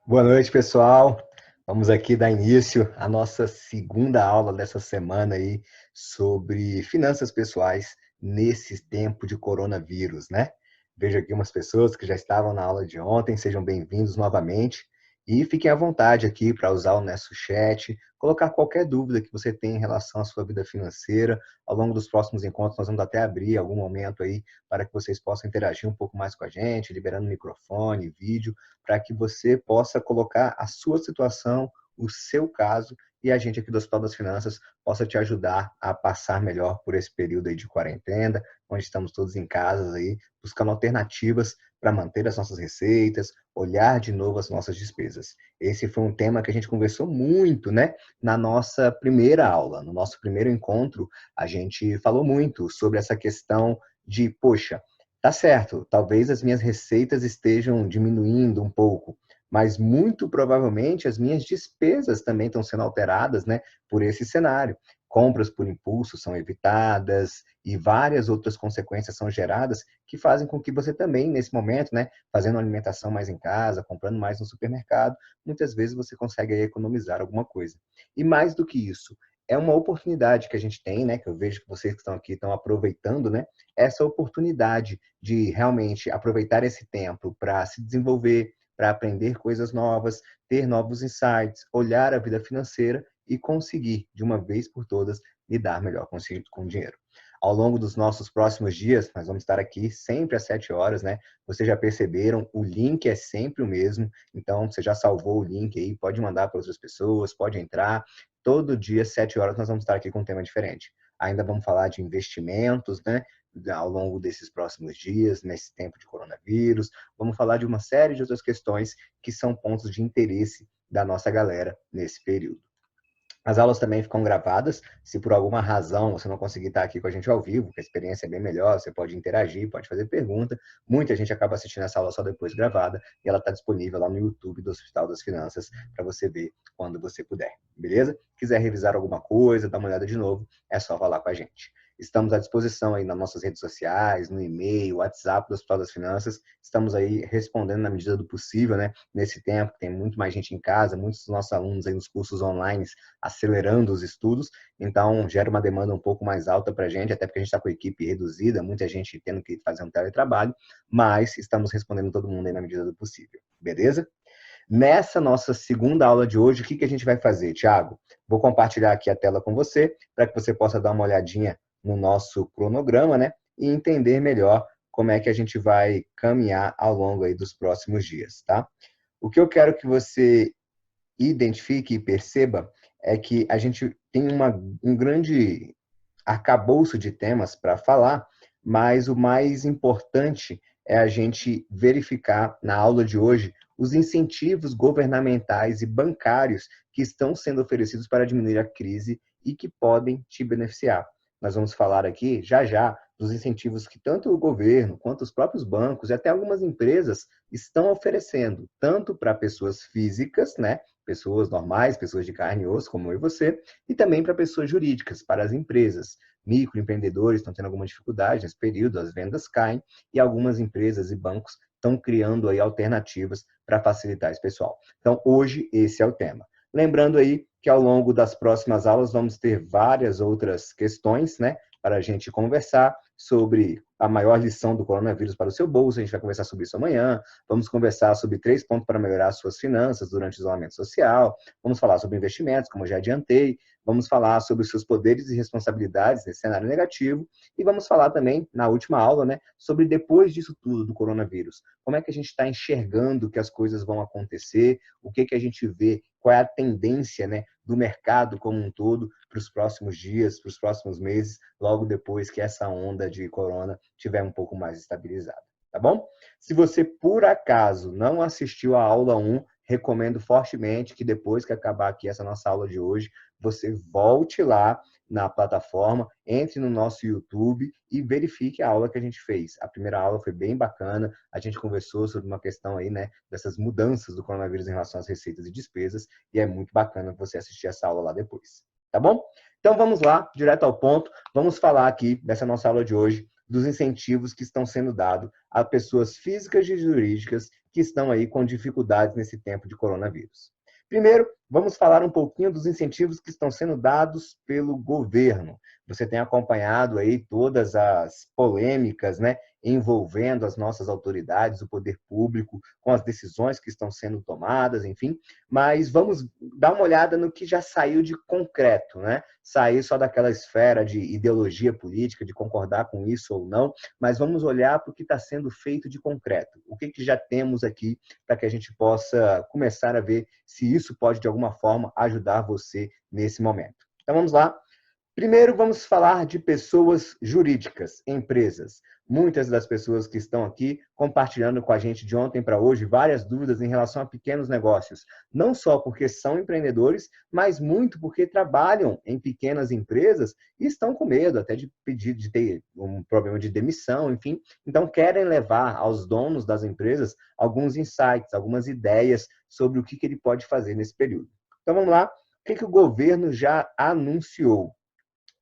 Boa noite, pessoal. Vamos aqui dar início à nossa segunda aula dessa semana aí sobre finanças pessoais nesse tempo de coronavírus, né? Vejo aqui umas pessoas que já estavam na aula de ontem, sejam bem-vindos novamente e fiquem à vontade aqui para usar o nosso chat, colocar qualquer dúvida que você tenha em relação à sua vida financeira. Ao longo dos próximos encontros, nós vamos até abrir algum momento aí para que vocês possam interagir um pouco mais com a gente, liberando microfone, vídeo, para que você possa colocar a sua situação, o seu caso, e a gente aqui do Hospital das Finanças possa te ajudar a passar melhor por esse período aí de quarentena, onde estamos todos em casa aí, buscando alternativas para manter as nossas receitas, olhar de novo as nossas despesas. Esse foi um tema que a gente conversou muito, né, na nossa primeira aula, no nosso primeiro encontro, a gente falou muito sobre essa questão de, poxa, tá certo, talvez as minhas receitas estejam diminuindo um pouco, mas muito provavelmente as minhas despesas também estão sendo alteradas, né, por esse cenário. Compras por impulso são evitadas e várias outras consequências são geradas que fazem com que você também, nesse momento, né, fazendo uma alimentação mais em casa, comprando mais no supermercado, muitas vezes você consegue aí economizar alguma coisa. E mais do que isso, é uma oportunidade que a gente tem, né, que eu vejo que vocês que estão aqui estão aproveitando, né, essa oportunidade de realmente aproveitar esse tempo para se desenvolver, para aprender coisas novas, ter novos insights, olhar a vida financeira e conseguir, de uma vez por todas, lidar melhor com o dinheiro. Ao longo dos nossos próximos dias, nós vamos estar aqui sempre às 7 horas, né? Vocês já perceberam, o link é sempre o mesmo, então você já salvou o link aí, pode mandar para outras pessoas, pode entrar. Todo dia, às 7 horas, nós vamos estar aqui com um tema diferente. Ainda vamos falar de investimentos, né? Ao longo desses próximos dias, nesse tempo de coronavírus. Vamos falar de uma série de outras questões que são pontos de interesse da nossa galera nesse período. As aulas também ficam gravadas. Se por alguma razão você não conseguir estar aqui com a gente ao vivo, que a experiência é bem melhor, você pode interagir, pode fazer pergunta. Muita gente acaba assistindo essa aula só depois gravada e ela está disponível lá no YouTube do Hospital das Finanças para você ver quando você puder, beleza? Quiser revisar alguma coisa, dar uma olhada de novo, é só falar com a gente. Estamos à disposição aí nas nossas redes sociais, no e-mail, WhatsApp do Hospital das Finanças. Estamos aí respondendo na medida do possível, né? Nesse tempo, tem muito mais gente em casa, muitos dos nossos alunos aí nos cursos online acelerando os estudos, então gera uma demanda um pouco mais alta para a gente, até porque a gente está com a equipe reduzida, muita gente tendo que fazer um teletrabalho, mas estamos respondendo todo mundo aí na medida do possível, beleza? Nessa nossa segunda aula de hoje, o que a gente vai fazer, Thiago? Vou compartilhar aqui a tela com você, para que você possa dar uma olhadinha no nosso cronograma, né? E entender melhor como é que a gente vai caminhar ao longo aí dos próximos dias, tá? O que eu quero que você identifique e perceba é que a gente tem um grande arcabouço de temas para falar, mas o mais importante é a gente verificar na aula de hoje os incentivos governamentais e bancários que estão sendo oferecidos para diminuir a crise e que podem te beneficiar. Nós vamos falar aqui, já já, dos incentivos que tanto o governo quanto os próprios bancos e até algumas empresas estão oferecendo, tanto para pessoas físicas, né, pessoas normais, pessoas de carne e osso, como eu e você, e também para pessoas jurídicas, para as empresas. Microempreendedores estão tendo alguma dificuldade nesse período, as vendas caem, e algumas empresas e bancos estão criando aí alternativas para facilitar esse pessoal. Então, hoje, esse é o tema. Lembrando aí que ao longo das próximas aulas vamos ter várias outras questões, né, para a gente conversar sobre a maior lição do coronavírus para o seu bolso. A gente vai conversar sobre isso amanhã. Vamos conversar sobre 3 pontos para melhorar suas finanças durante o isolamento social. Vamos falar sobre investimentos, como eu já adiantei. Vamos falar sobre os seus poderes e responsabilidades nesse cenário negativo. E vamos falar também, na última aula, né, sobre depois disso tudo do coronavírus. Como é que a gente está enxergando que as coisas vão acontecer, o que a gente vê, qual é a tendência, né, do mercado como um todo para os próximos dias, para os próximos meses, logo depois que essa onda de corona tiver um pouco mais estabilizada, tá bom? Se você, por acaso, não assistiu a aula 1, recomendo fortemente que depois que acabar aqui essa nossa aula de hoje, você volte lá na plataforma, entre no nosso YouTube e verifique a aula que a gente fez. A primeira aula foi bem bacana, a gente conversou sobre uma questão aí, né, dessas mudanças do coronavírus em relação às receitas e despesas, e é muito bacana você assistir essa aula lá depois, tá bom? Então vamos lá, direto ao ponto, vamos falar aqui dessa nossa aula de hoje, dos incentivos que estão sendo dados a pessoas físicas e jurídicas que estão aí com dificuldades nesse tempo de coronavírus. Primeiro, vamos falar um pouquinho dos incentivos que estão sendo dados pelo governo. Você tem acompanhado aí todas as polêmicas, né, envolvendo as nossas autoridades, o poder público, com as decisões que estão sendo tomadas, enfim. Mas vamos dar uma olhada no que já saiu de concreto, né? Sair só daquela esfera de ideologia política, de concordar com isso ou não, mas vamos olhar para o que está sendo feito de concreto. O que já temos aqui para que a gente possa começar a ver se isso pode, de alguma forma, ajudar você nesse momento. Então, vamos lá. Primeiro, vamos falar de pessoas jurídicas, empresas. Muitas das pessoas que estão aqui compartilhando com a gente de ontem para hoje várias dúvidas em relação a pequenos negócios. Não só porque são empreendedores, mas muito porque trabalham em pequenas empresas e estão com medo até de pedir, de ter um problema de demissão, enfim. Então, querem levar aos donos das empresas alguns insights, algumas ideias sobre o que ele pode fazer nesse período. Então, vamos lá. O que o governo já anunciou?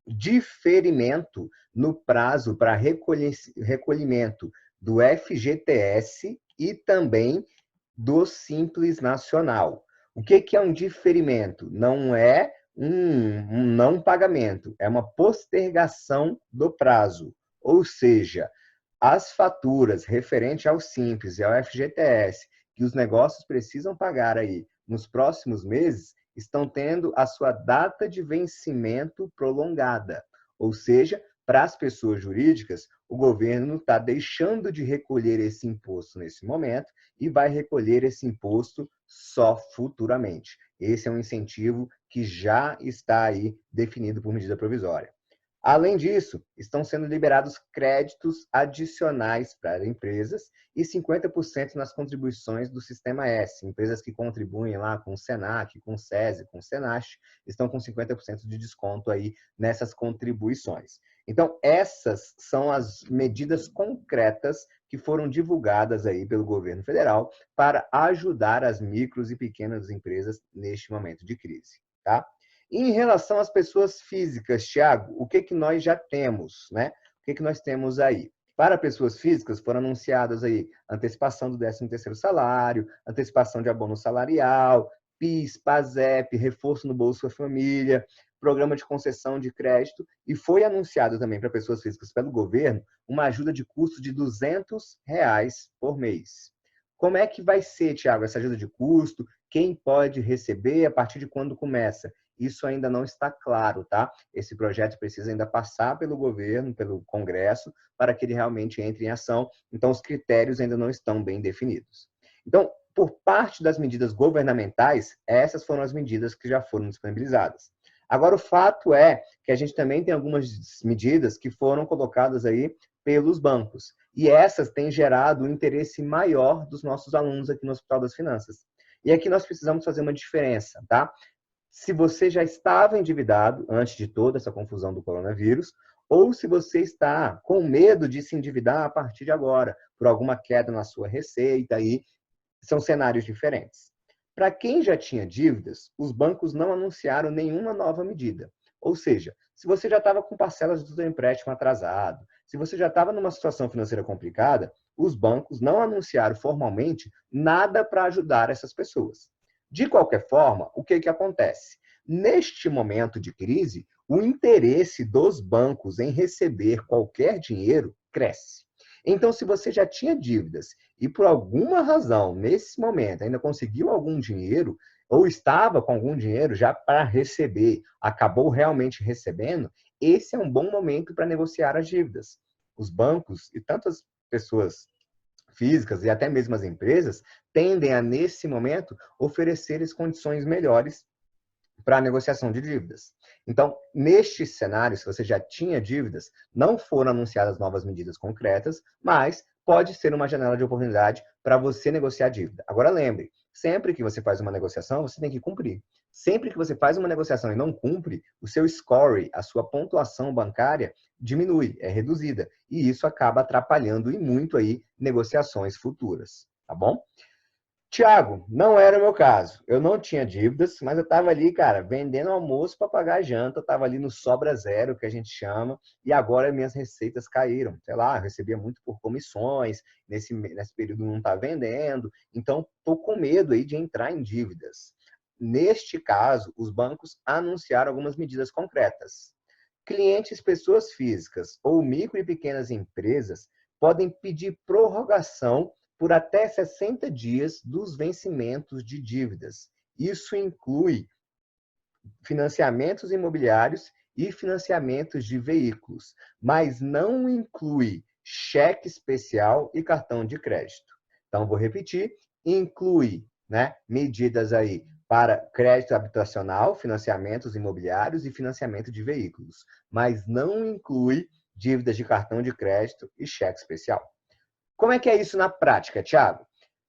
Diferimento no prazo para recolhimento do FGTS e também do Simples Nacional. O que é um diferimento? Não é um não pagamento, é uma postergação do prazo. Ou seja, as faturas referentes ao Simples e ao FGTS que os negócios precisam pagar aí nos próximos meses estão tendo a sua data de vencimento prolongada. Ou seja, para as pessoas jurídicas, o governo está deixando de recolher esse imposto nesse momento e vai recolher esse imposto só futuramente. Esse é um incentivo que já está aí definido por medida provisória. Além disso, estão sendo liberados créditos adicionais para empresas e 50% nas contribuições do Sistema S. Empresas que contribuem lá com o Senac, com o SESI, com o Senache, estão com 50% de desconto aí nessas contribuições. Então, essas são as medidas concretas que foram divulgadas aí pelo governo federal para ajudar as micros e pequenas empresas neste momento de crise, tá? Em relação às pessoas físicas, Thiago, o que nós já temos, né? O que nós temos aí? Para pessoas físicas, foram anunciadas aí antecipação do 13º salário, antecipação de abono salarial, PIS, PASEP, reforço no Bolsa Família, programa de concessão de crédito, e foi anunciado também para pessoas físicas pelo governo uma ajuda de custo de R$ 200 por mês. Como é que vai ser, Thiago, essa ajuda de custo? Quem pode receber? A partir de quando começa? Isso ainda não está claro, tá? Esse projeto precisa ainda passar pelo governo, pelo Congresso, para que ele realmente entre em ação. Então, os critérios ainda não estão bem definidos. Então, por parte das medidas governamentais, essas foram as medidas que já foram disponibilizadas. Agora, o fato é que a gente também tem algumas medidas que foram colocadas aí pelos bancos. E essas têm gerado um interesse maior dos nossos alunos aqui no Hospital das Finanças. E aqui nós precisamos fazer uma diferença, tá? Se você já estava endividado antes de toda essa confusão do coronavírus, ou se você está com medo de se endividar a partir de agora, por alguma queda na sua receita, aí são cenários diferentes. Para quem já tinha dívidas, os bancos não anunciaram nenhuma nova medida. Ou seja, se você já estava com parcelas do seu empréstimo atrasado, se você já estava numa situação financeira complicada, os bancos não anunciaram formalmente nada para ajudar essas pessoas. De qualquer forma, o que acontece? Neste momento de crise, o interesse dos bancos em receber qualquer dinheiro cresce. Então, se você já tinha dívidas e por alguma razão, nesse momento, ainda conseguiu algum dinheiro, ou estava com algum dinheiro já para receber, acabou realmente recebendo, esse é um bom momento para negociar as dívidas. Os bancos e tantas pessoas físicas e até mesmo as empresas tendem a, nesse momento, oferecer condições melhores para a negociação de dívidas. Então, neste cenário, se você já tinha dívidas, não foram anunciadas novas medidas concretas, mas pode ser uma janela de oportunidade para você negociar a dívida. Agora, lembre, sempre que você faz uma negociação, você tem que cumprir. Sempre que você faz uma negociação e não cumpre, o seu score, a sua pontuação bancária, diminui, é reduzida. E isso acaba atrapalhando e muito aí negociações futuras, tá bom? Tiago, não era o meu caso. Eu não tinha dívidas, mas eu estava ali, cara, vendendo almoço para pagar a janta. Eu estava ali no sobra zero, que a gente chama, e agora minhas receitas caíram. Sei lá, eu recebia muito por comissões, nesse período não está vendendo, então estou com medo aí de entrar em dívidas. Neste caso, os bancos anunciaram algumas medidas concretas. Clientes, pessoas físicas ou micro e pequenas empresas podem pedir prorrogação por até 60 dias dos vencimentos de dívidas. Isso inclui financiamentos imobiliários e financiamentos de veículos, mas não inclui cheque especial e cartão de crédito. Então, vou repetir, inclui, né, medidas aí para crédito habitacional, financiamentos imobiliários e financiamento de veículos, mas não inclui dívidas de cartão de crédito e cheque especial. Como é que é isso na prática, Thiago?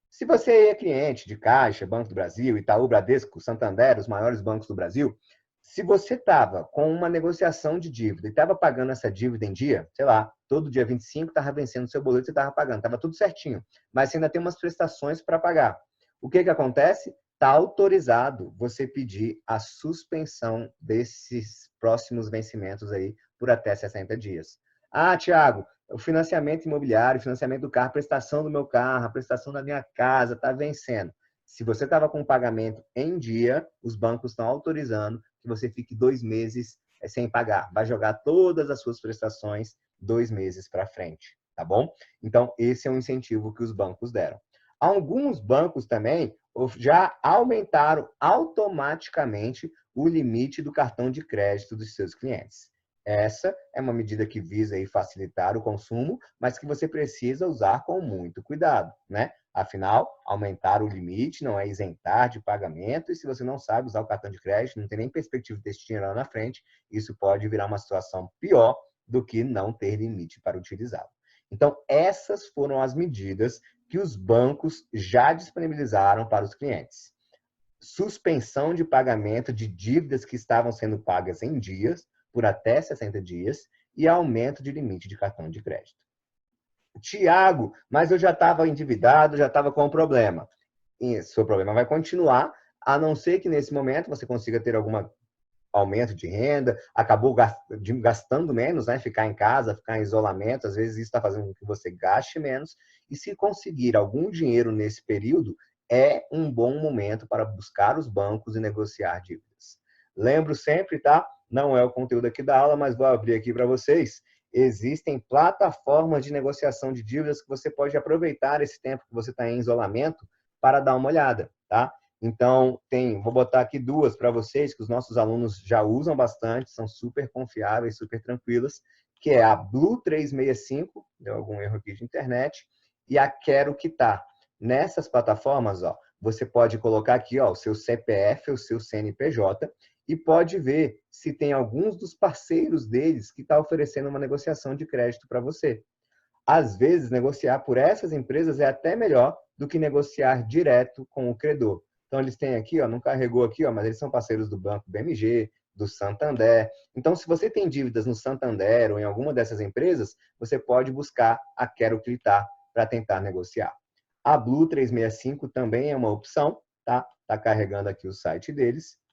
Se você é cliente de Caixa, Banco do Brasil, Itaú, Bradesco, Santander, os maiores bancos do Brasil, se você estava com uma negociação de dívida e estava pagando essa dívida em dia, sei lá, todo dia 25 estava vencendo o seu boleto e estava pagando, estava tudo certinho, mas você ainda tem umas prestações para pagar. O que acontece? Está autorizado você pedir a suspensão desses próximos vencimentos aí por até 60 dias. Ah, Thiago, o financiamento imobiliário, o financiamento do carro, a prestação do meu carro, a prestação da minha casa está vencendo. Se você estava com o pagamento em dia, os bancos estão autorizando que você fique 2 meses sem pagar. Vai jogar todas as suas prestações 2 meses para frente, tá bom? Então, esse é um incentivo que os bancos deram. Alguns bancos também já aumentaram automaticamente o limite do cartão de crédito dos seus clientes. Essa é uma medida que visa aí facilitar o consumo, mas que você precisa usar com muito cuidado, né? Afinal, aumentar o limite não é isentar de pagamento, e se você não sabe usar o cartão de crédito, não tem nem perspectiva de ter esse dinheiro lá na frente, isso pode virar uma situação pior do que não ter limite para utilizá-lo. Então, essas foram as medidas que os bancos já disponibilizaram para os clientes. Suspensão de pagamento de dívidas que estavam sendo pagas em dias, por até 60 dias, e aumento de limite de cartão de crédito. Tiago, mas eu já estava endividado, já estava com um problema. E seu problema vai continuar, a não ser que nesse momento você consiga ter algum aumento de renda, acabou gastando menos, né? Ficar em casa, ficar em isolamento, às vezes isso está fazendo com que você gaste menos. E se conseguir algum dinheiro nesse período, é um bom momento para buscar os bancos e negociar dívidas. Lembro sempre, tá? Não é o conteúdo aqui da aula, mas vou abrir aqui para vocês. Existem plataformas de negociação de dívidas que você pode aproveitar esse tempo que você está em isolamento para dar uma olhada, tá? Então, vou botar aqui duas para vocês, que os nossos alunos já usam bastante, são super confiáveis, super tranquilas, que é a Blue 365, deu algum erro aqui de internet, e a Quero Quitar. Nessas plataformas, ó, você pode colocar aqui ó, o seu CPF, o seu CNPJ, e pode ver se tem alguns dos parceiros deles que está oferecendo uma negociação de crédito para você. Às vezes, negociar por essas empresas é até melhor do que negociar direto com o credor. Então, eles têm aqui, ó, não carregou aqui, ó, mas eles são parceiros do Banco BMG, do Santander. Então, se você tem dívidas no Santander ou em alguma dessas empresas, você pode buscar a Quero Quitar para tentar negociar. A Blue 365 também é uma opção, tá? Tá carregando aqui o site deles.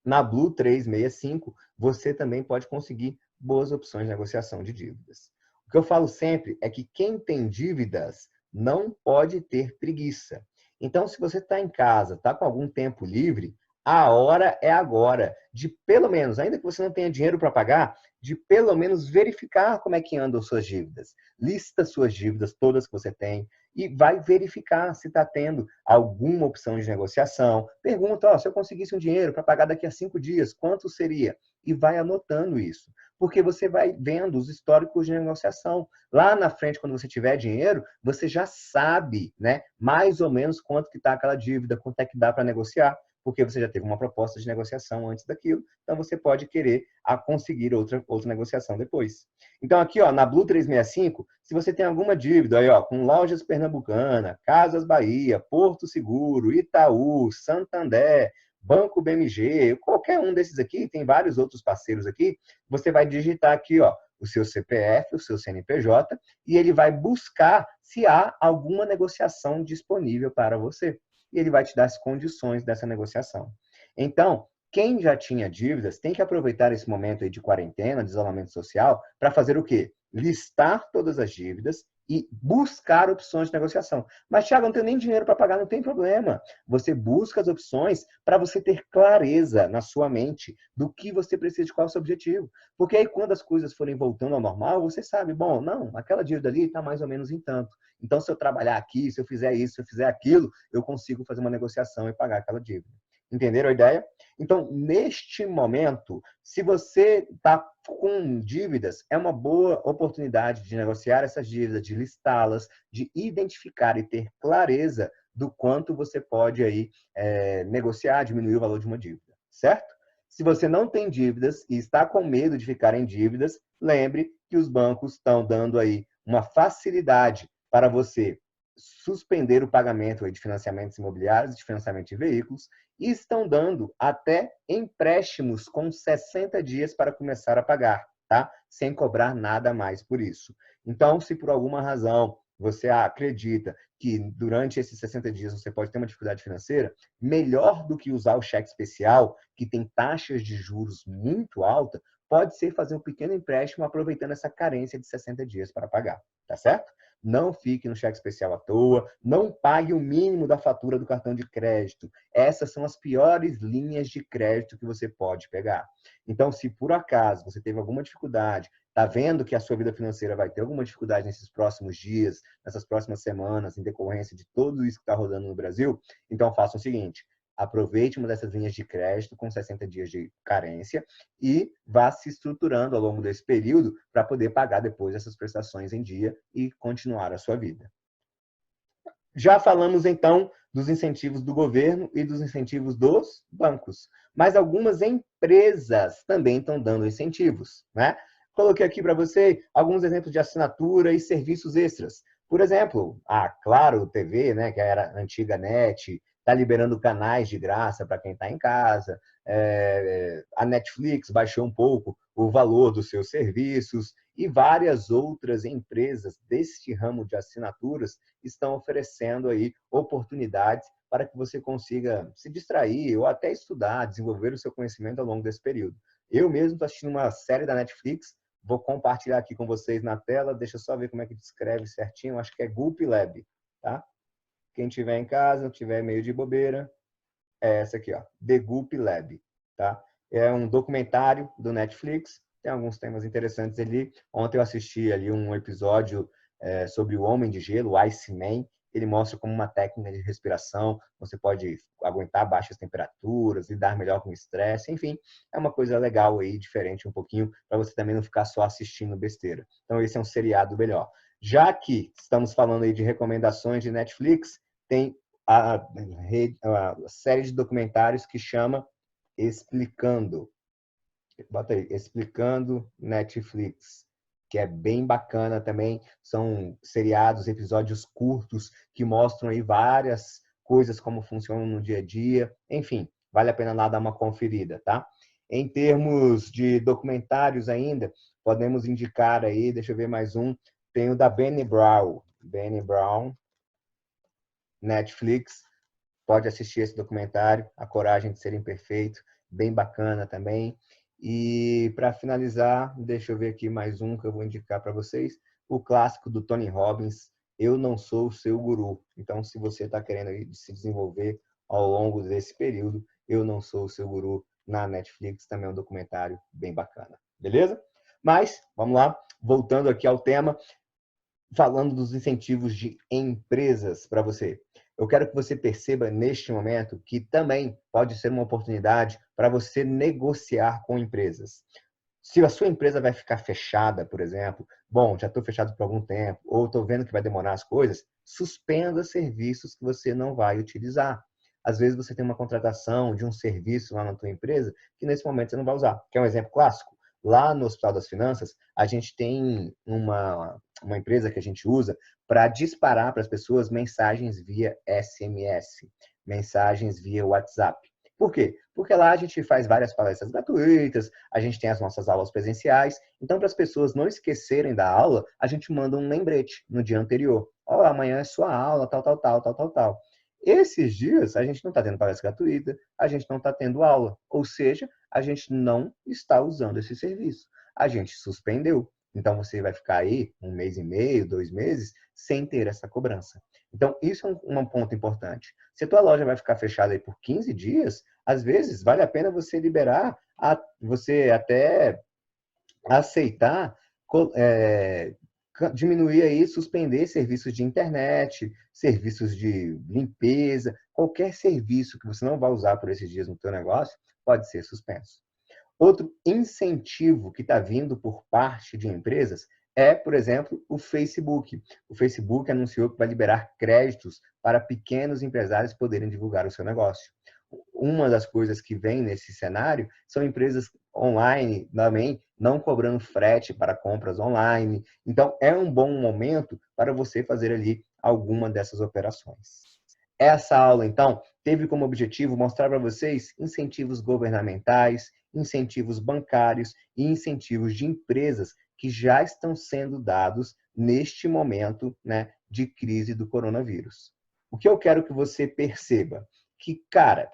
Na Blue 365, você também pode conseguir boas opções de negociação de dívidas. O que eu falo sempre é que quem tem dívidas não pode ter preguiça. Então, se você está em casa, está com algum tempo livre, a hora é agora de pelo menos, ainda que você não tenha dinheiro para pagar, de pelo menos verificar como é que andam suas dívidas. Lista suas dívidas, todas que você tem, e vai verificar se está tendo alguma opção de negociação. Pergunta, se eu conseguisse um dinheiro para pagar daqui a 5 dias, quanto seria? E vai anotando isso, porque você vai vendo os históricos de negociação. Lá na frente, quando você tiver dinheiro, você já sabe, né, mais ou menos quanto que está aquela dívida, quanto é que dá para negociar, porque você já teve uma proposta de negociação antes daquilo, então você pode querer conseguir outra negociação depois. Então aqui, ó, na Blue 365, se você tem alguma dívida aí, ó, com Lojas Pernambucana, Casas Bahia, Porto Seguro, Itaú, Santander, Banco BMG, qualquer um desses aqui, tem vários outros parceiros aqui, você vai digitar aqui, ó, o seu CPF, o seu CNPJ, e ele vai buscar se há alguma negociação disponível para você. E ele vai te dar as condições dessa negociação. Então, quem já tinha dívidas tem que aproveitar esse momento aí de quarentena, de isolamento social, para fazer o quê? Listar todas as dívidas e buscar opções de negociação. Mas, Thiago, não tenho nem dinheiro para pagar, não tem problema. Você busca as opções para você ter clareza na sua mente do que você precisa, de qual é o seu objetivo. Porque aí, quando as coisas forem voltando ao normal, você sabe, bom, não, aquela dívida ali está mais ou menos em tanto. Então, se eu trabalhar aqui, se eu fizer isso, se eu fizer aquilo, eu consigo fazer uma negociação e pagar aquela dívida. Entenderam a ideia? Então, neste momento, se você está com dívidas, é uma boa oportunidade de negociar essas dívidas, de listá-las, de identificar e ter clareza do quanto você pode aí negociar, diminuir o valor de uma dívida, certo? Se você não tem dívidas e está com medo de ficar em dívidas, lembre que os bancos estão dando aí uma facilidade para você suspender o pagamento de financiamentos imobiliários, de financiamento de veículos, e estão dando até empréstimos com 60 dias para começar a pagar, tá? Sem cobrar nada mais por isso. Então, se por alguma razão você acredita que durante esses 60 dias você pode ter uma dificuldade financeira, melhor do que usar o cheque especial, que tem taxas de juros muito altas, pode ser fazer um pequeno empréstimo aproveitando essa carência de 60 dias para pagar, tá certo? Não fique no cheque especial à toa, não pague o mínimo da fatura do cartão de crédito. Essas são as piores linhas de crédito que você pode pegar. Então, se por acaso você teve alguma dificuldade, está vendo que a sua vida financeira vai ter alguma dificuldade nesses próximos dias, nessas próximas semanas, em decorrência de tudo isso que está rodando no Brasil, então faça o seguinte: aproveite uma dessas linhas de crédito com 60 dias de carência e vá se estruturando ao longo desse período para poder pagar depois essas prestações em dia e continuar a sua vida. Já falamos, então, dos incentivos do governo e dos incentivos dos bancos. Mas algumas empresas também estão dando incentivos, né? Coloquei aqui para você alguns exemplos de assinatura e serviços extras. Por exemplo, a Claro TV, né, que era a antiga NET, está liberando canais de graça para quem está em casa. A Netflix baixou um pouco o valor dos seus serviços e várias outras empresas deste ramo de assinaturas estão oferecendo aí oportunidades para que você consiga se distrair ou até estudar, desenvolver o seu conhecimento ao longo desse período. Eu mesmo estou assistindo uma série da Netflix, vou compartilhar aqui com vocês na tela, deixa eu só ver como é que descreve certinho, acho que é Goop Lab, tá? Quem tiver em casa, tiver meio de bobeira, é essa aqui, ó, The Goop Lab, tá? É um documentário do Netflix, tem alguns temas interessantes ali. Ontem eu assisti ali um episódio sobre o Homem de Gelo, o Iceman. Ele mostra como uma técnica de respiração, você pode aguentar baixas temperaturas, lidar melhor com o estresse, enfim, é uma coisa legal aí, diferente um pouquinho, para você também não ficar só assistindo besteira. Então esse é um seriado melhor. Já que estamos falando aí de recomendações de Netflix, tem a série de documentários que chama Explicando. Bota aí, Explicando Netflix, que é bem bacana também. São seriados, episódios curtos que mostram aí várias coisas como funcionam no dia a dia. Enfim, vale a pena lá dar uma conferida, tá? Em termos de documentários ainda, podemos indicar aí, deixa eu ver mais um, tem o da Brené Brown. Brené Brown, Netflix, pode assistir esse documentário, A Coragem de Ser Imperfeito, bem bacana também. E para finalizar, deixa eu ver aqui mais um que eu vou indicar para vocês, o clássico do Tony Robbins, Eu Não Sou o Seu Guru. Então, se você está querendo se desenvolver ao longo desse período, Eu Não Sou o Seu Guru, na Netflix, também é um documentário bem bacana. Beleza? Mas, vamos lá, voltando aqui ao tema, falando dos incentivos de empresas para você. Eu quero que você perceba neste momento que também pode ser uma oportunidade para você negociar com empresas. Se a sua empresa vai ficar fechada, por exemplo, bom, já estou fechado por algum tempo, ou estou vendo que vai demorar as coisas, suspenda serviços que você não vai utilizar. Às vezes você tem uma contratação de um serviço lá na tua empresa que nesse momento você não vai usar. Quer um exemplo clássico? Lá no Hospital das Finanças, a gente tem uma empresa que a gente usa para disparar para as pessoas mensagens via SMS, mensagens via WhatsApp. Por quê? Porque lá a gente faz várias palestras gratuitas, a gente tem as nossas aulas presenciais. Então, para as pessoas não esquecerem da aula, a gente manda um lembrete no dia anterior. Ó, amanhã é sua aula, tal, tal, tal, tal, tal, tal. Esses dias, a gente não está tendo palestra gratuita, a gente não está tendo aula. Ou seja, a gente não está usando esse serviço. A gente suspendeu. Então, você vai ficar aí 1 mês e meio, 2 meses, sem ter essa cobrança. Então, isso é um ponto importante. Se a tua loja vai ficar fechada aí por 15 dias, às vezes vale a pena você liberar, você até aceitar diminuir aí, suspender serviços de internet, serviços de limpeza, qualquer serviço que você não vai usar por esses dias no teu negócio, pode ser suspenso. Outro incentivo que está vindo por parte de empresas é, por exemplo, o Facebook. O Facebook anunciou que vai liberar créditos para pequenos empresários poderem divulgar o seu negócio. Uma das coisas que vem nesse cenário são empresas online também não cobrando frete para compras online. Então, é um bom momento para você fazer ali alguma dessas operações. Essa aula, então, teve como objetivo mostrar para vocês incentivos governamentais, incentivos bancários e incentivos de empresas que já estão sendo dados neste momento, né, de crise do coronavírus. O que eu quero que você perceba? Que, cara,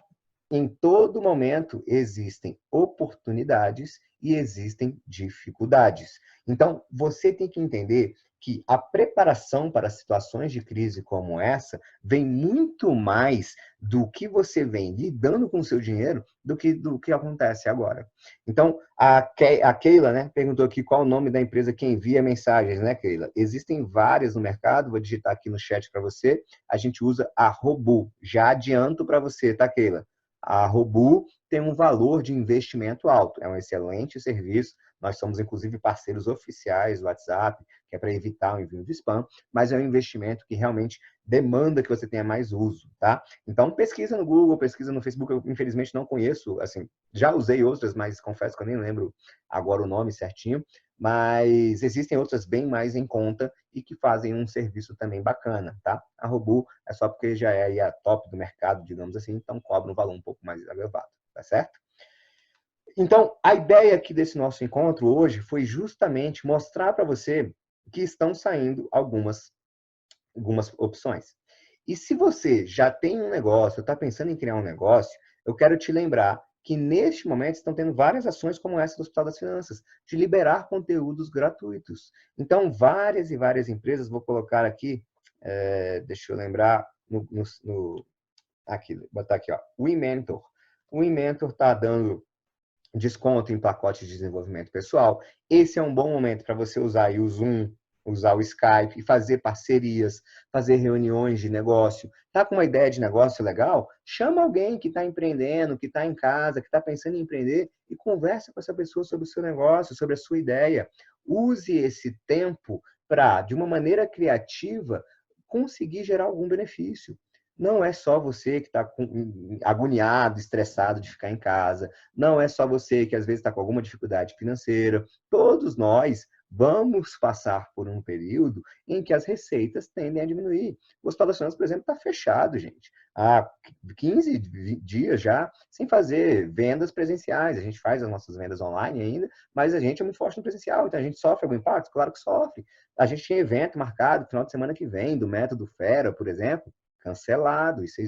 em todo momento existem oportunidades e existem dificuldades. Então, você tem que entender que a preparação para situações de crise como essa vem muito mais do que você vem lidando com o seu dinheiro do que acontece agora. Então, a Keila, né, perguntou aqui qual o nome da empresa que envia mensagens, né, Keila? Existem várias no mercado, vou digitar aqui no chat para você. A gente usa a Robu. Já adianto para você, tá, Keila? A Robu tem um valor de investimento alto, é um excelente serviço. Nós somos, inclusive, parceiros oficiais do WhatsApp, que é para evitar o envio de spam, mas é um investimento que realmente demanda que você tenha mais uso, tá? Então, pesquisa no Google, pesquisa no Facebook, eu infelizmente não conheço, assim, já usei outras, mas confesso que eu nem lembro agora o nome certinho, mas existem outras bem mais em conta e que fazem um serviço também bacana, tá? A Robu é só porque já é aí a top do mercado, digamos assim, então cobra um valor um pouco mais elevado, tá certo? Então, a ideia aqui desse nosso encontro hoje foi justamente mostrar para você que estão saindo algumas opções. E se você já tem um negócio, está pensando em criar um negócio, eu quero te lembrar que neste momento estão tendo várias ações como essa do Hospital das Finanças, de liberar conteúdos gratuitos. Então, várias e várias empresas, vou colocar aqui, deixa eu lembrar, aqui, botar aqui, ó, o eMentor. O eMentor está dando desconto em pacotes de desenvolvimento pessoal. Esse é um bom momento para você usar aí o Zoom, usar o Skype e fazer parcerias, fazer reuniões de negócio. Tá com uma ideia de negócio legal? Chama alguém que está empreendendo, que está em casa, que está pensando em empreender e conversa com essa pessoa sobre o seu negócio, sobre a sua ideia. Use esse tempo para, de uma maneira criativa, conseguir gerar algum benefício. Não é só você que está agoniado, estressado de ficar em casa. Não é só você que às vezes está com alguma dificuldade financeira. Todos nós vamos passar por um período em que as receitas tendem a diminuir. O Hospital das Finanças, por exemplo, está fechado, gente. Há 15 dias já sem fazer vendas presenciais. A gente faz as nossas vendas online ainda, mas a gente é muito forte no presencial. Então a gente sofre algum impacto? Claro que sofre. A gente tinha evento marcado no final de semana que vem, do Método Fera, por exemplo, cancelado. Isso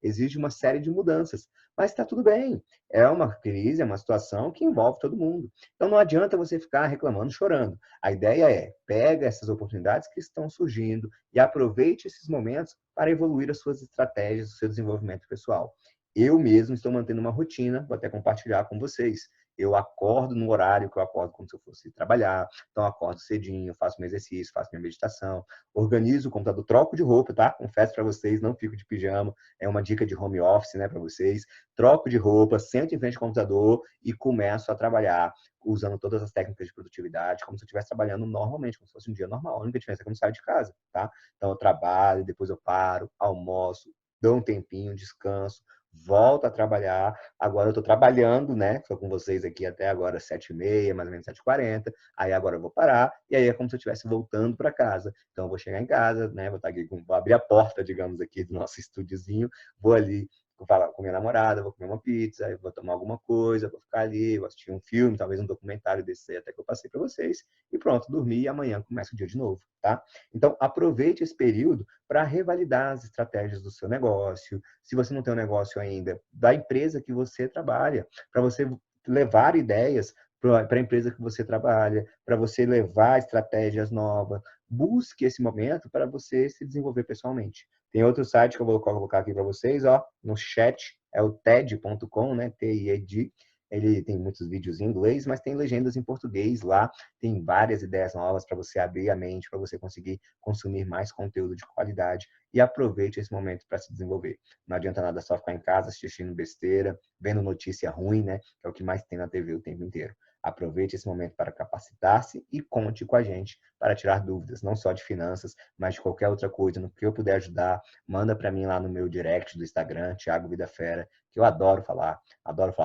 exige uma série de mudanças. Mas está tudo bem. É uma crise, é uma situação que envolve todo mundo. Então não adianta você ficar reclamando, chorando. A ideia é, pega essas oportunidades que estão surgindo e aproveite esses momentos para evoluir as suas estratégias, o seu desenvolvimento pessoal. Eu mesmo estou mantendo uma rotina, vou até compartilhar com vocês. Eu acordo no horário que eu acordo como se eu fosse trabalhar. Então, eu acordo cedinho, faço meu exercício, faço minha meditação, organizo o computador, troco de roupa, tá? Confesso para vocês, não fico de pijama. É uma dica de home office, né, para vocês. Troco de roupa, sento em frente ao computador e começo a trabalhar usando todas as técnicas de produtividade, como se eu estivesse trabalhando normalmente, como se fosse um dia normal. A única diferença é que eu não saio de casa, tá? Então, eu trabalho, depois eu paro, almoço, dou um tempinho, descanso, volto a trabalhar. Agora eu estou trabalhando, né? Estou com vocês aqui até agora 7h30, mais ou menos 7h40. Aí agora eu vou parar e aí é como se eu estivesse voltando para casa. Então eu vou chegar em casa, né? Vou estar aqui, vou abrir a porta, digamos aqui, do nosso estúdiozinho, vou ali falar com minha namorada, vou comer uma pizza, vou tomar alguma coisa, vou ficar ali, vou assistir um filme, talvez um documentário desse aí até que eu passei para vocês, e pronto, dormir e amanhã começa o dia de novo, tá? Então, aproveite esse período para revalidar as estratégias do seu negócio. Se você não tem um negócio ainda, da empresa que você trabalha, para você levar ideias para a empresa que você trabalha, para você levar estratégias novas. Busque esse momento para você se desenvolver pessoalmente. Tem outro site que eu vou colocar aqui para vocês, ó, no chat, é o TED.com, né? TIED. Ele tem muitos vídeos em inglês, mas tem legendas em português lá. Tem várias ideias novas para você abrir a mente, para você conseguir consumir mais conteúdo de qualidade. E aproveite esse momento para se desenvolver. Não adianta nada só ficar em casa assistindo besteira, vendo notícia ruim, né? Que é o que mais tem na TV o tempo inteiro. Aproveite esse momento para capacitar-se e conte com a gente para tirar dúvidas, não só de finanças, mas de qualquer outra coisa, no que eu puder ajudar, manda para mim lá no meu direct do Instagram, Thiago Vida Fera, que eu adoro falar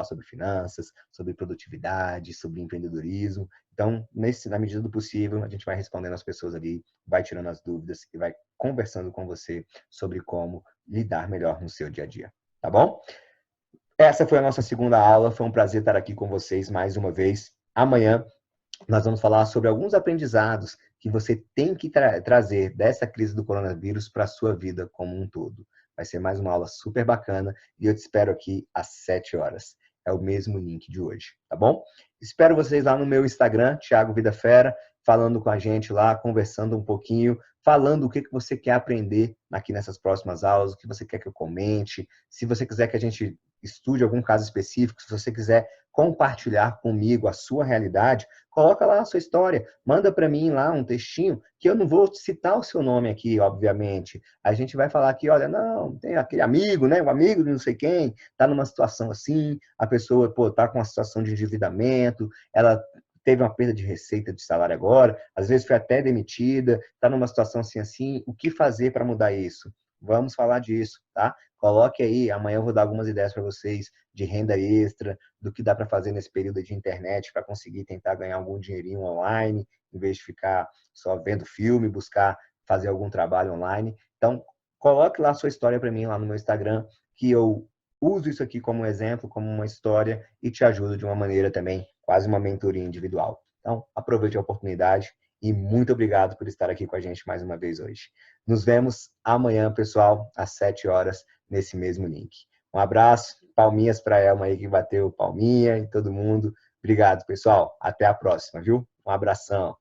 sobre finanças, sobre produtividade, sobre empreendedorismo. Então, na medida do possível, a gente vai respondendo as pessoas ali, vai tirando as dúvidas e vai conversando com você sobre como lidar melhor no seu dia a dia, tá bom? Essa foi a nossa segunda aula, foi um prazer estar aqui com vocês mais uma vez. Amanhã nós vamos falar sobre alguns aprendizados que você tem que trazer dessa crise do coronavírus para a sua vida como um todo. Vai ser mais uma aula super bacana e eu te espero aqui às 7 horas. É o mesmo link de hoje, tá bom? Espero vocês lá no meu Instagram, Thiago Vida Fera, falando com a gente lá, conversando um pouquinho, falando o que você quer aprender aqui nessas próximas aulas, o que você quer que eu comente. Se você quiser que a gente estude algum caso específico, se você quiser compartilhar comigo a sua realidade, coloca lá a sua história, manda para mim lá um textinho, que eu não vou citar o seu nome aqui, obviamente. A gente vai falar aqui, olha, não, tem aquele amigo, né, o amigo de não sei quem, tá numa situação assim, a pessoa, pô, tá com uma situação de endividamento, ela teve uma perda de receita de salário agora, às vezes foi até demitida, tá numa situação assim, assim, o que fazer para mudar isso? Vamos falar disso, tá? Coloque aí, amanhã eu vou dar algumas ideias para vocês de renda extra, do que dá para fazer nesse período de internet para conseguir tentar ganhar algum dinheirinho online, em vez de ficar só vendo filme, buscar fazer algum trabalho online. Então, coloque lá a sua história para mim lá no meu Instagram, que eu uso isso aqui como um exemplo, como uma história e te ajudo de uma maneira também, quase uma mentoria individual. Então, aproveite a oportunidade e muito obrigado por estar aqui com a gente mais uma vez hoje. Nos vemos amanhã, pessoal, às 7 horas, nesse mesmo link. Um abraço, palminhas para a Elma aí que bateu palminha e todo mundo. Obrigado, pessoal. Até a próxima, viu? Um abração.